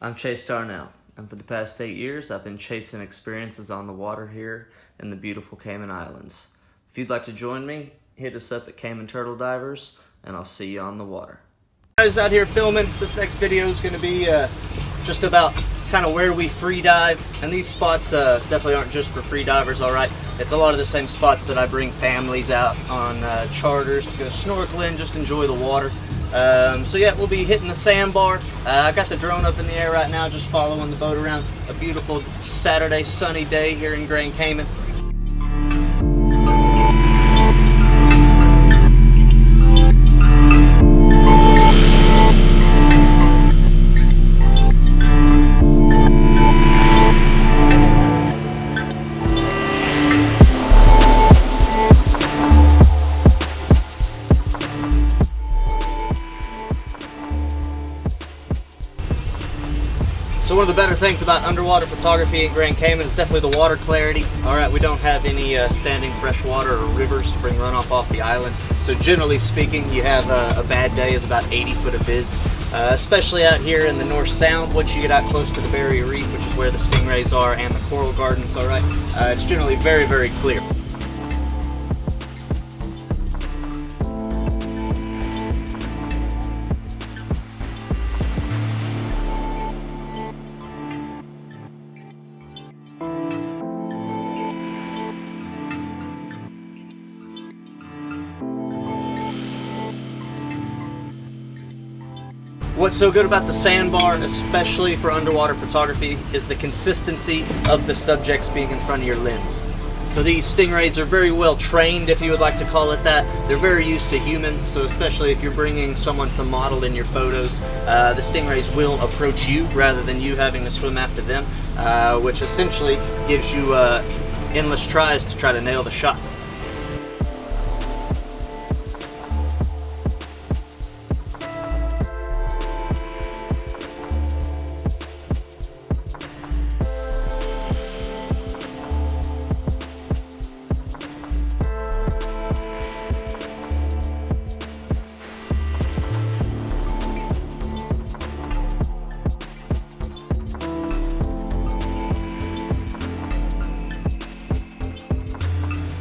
I'm Chase Darnell, and for the past 8 years I've been chasing experiences on the water here in the beautiful Cayman Islands. If you'd like to join me, hit us up at Cayman Turtle Divers, and I'll see you on the water. Guys out here filming, this next video is going to be just about kind of where we free dive, and these spots definitely aren't just for free divers, alright. It's a lot of the same spots that I bring families out on charters to go snorkeling, just enjoy the water. So yeah, we'll be hitting the sandbar. I've got the drone up in the air right now, just following the boat around. A beautiful Saturday sunny day here in Grand Cayman. So one of the better things about underwater photography in Grand Cayman is definitely the water clarity. Alright, we don't have any standing fresh water or rivers to bring runoff off the island. So generally speaking, you have a bad day is about 80 foot of viz. Especially out here in the North Sound, once you get out close to the Barrier Reef, which is where the Stingrays are, and the coral gardens, alright, it's generally very, very clear. What's so good about the sandbar, especially for underwater photography, is the consistency of the subjects being in front of your lens. So these Stingrays are very well trained, if you would like to call it that. They're very used to humans, so especially if you're bringing someone to model in your photos, the Stingrays will approach you rather than you having to swim after them, which essentially gives you endless tries to try to nail the shot.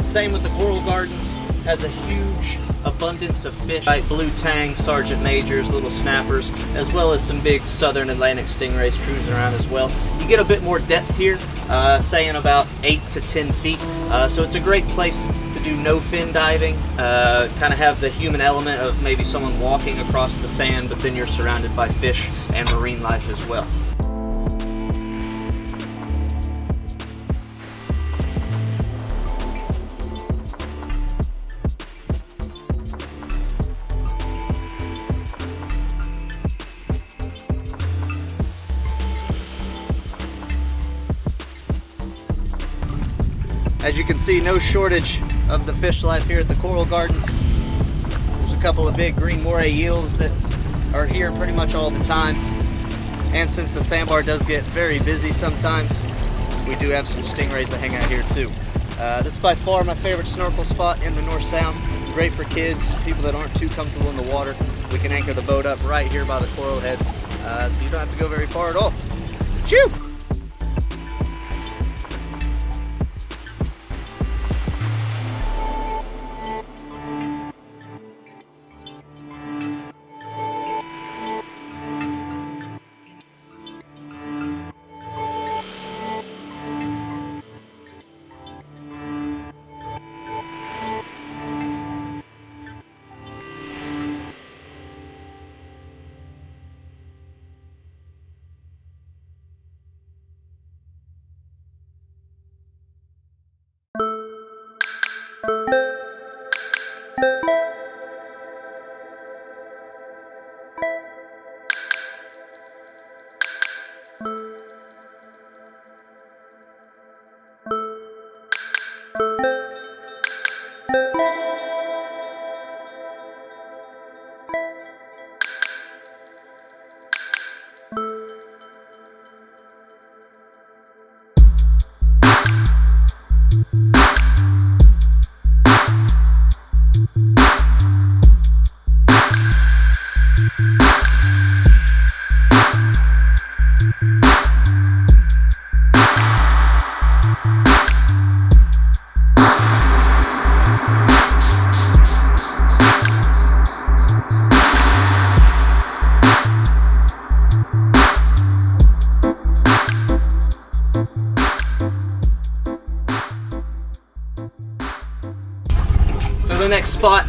Same with the coral gardens, has a huge abundance of fish, like blue tang, sergeant majors, little snappers, as well as some big southern Atlantic stingrays cruising around as well. You get a bit more depth here, saying about 8 to 10 feet, so it's a great place to do no fin diving, kind of have the human element of maybe someone walking across the sand, but then you're surrounded by fish and marine life as well. As you can see, no shortage of the fish life here at the coral gardens. There's a couple of big green moray eels that are here pretty much all the time. And since the sandbar does get very busy sometimes, we do have some stingrays that hang out here too. This is by far my favorite snorkel spot in the North Sound. Great for kids, people that aren't too comfortable in the water. We can anchor the boat up right here by the coral heads, so you don't have to go very far at all. Chew! next spot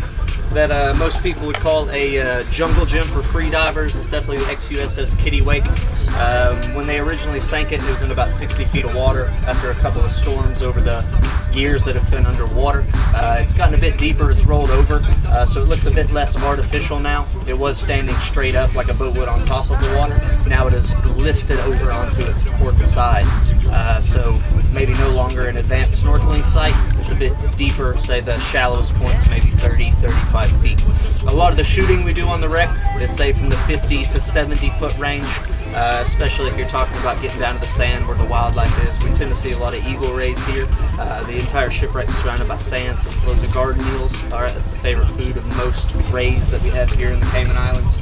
that most people would call a jungle gym for freedivers is definitely the ex-USS Kittiwake. When they originally sank it, it was in about 60 feet of water after a couple of storms over the years that it's been underwater. It's gotten a bit deeper, it's rolled over, so it looks a bit less artificial now. It was standing straight up like a boat would on top of the water. Now it is listed over onto its port side. So maybe no longer an advanced snorkeling site. It's a bit deeper, say the shallowest point's maybe 30, 35 feet. A lot of the shooting we do on the wreck is say from the 50 to 70 foot range, especially if you're talking about getting down to the sand where the wildlife is. We tend to see a lot of eagle rays here. The entire shipwreck is surrounded by sand, so loads of garden eels. Alright, that's the favorite food of most rays that we have here in the Cayman Islands.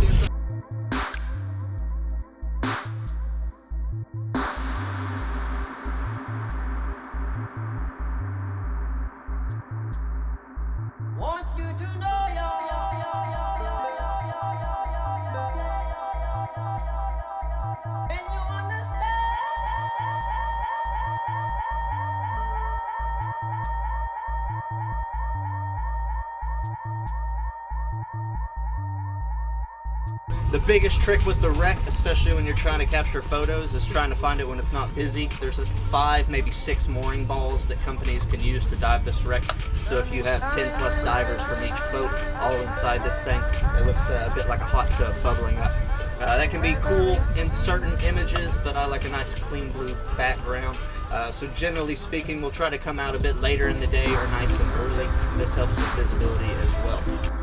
The biggest trick with the wreck, especially when you're trying to capture photos, is trying to find it when it's not busy. There's 5, maybe 6 mooring balls that companies can use to dive this wreck. So if you have 10 plus divers from each boat all inside this thing, it looks a bit like a hot tub bubbling up. That can be cool in certain images, but I like a nice clean blue background. So generally speaking, we'll try to come out a bit later in the day or nice and early. This helps with visibility as well.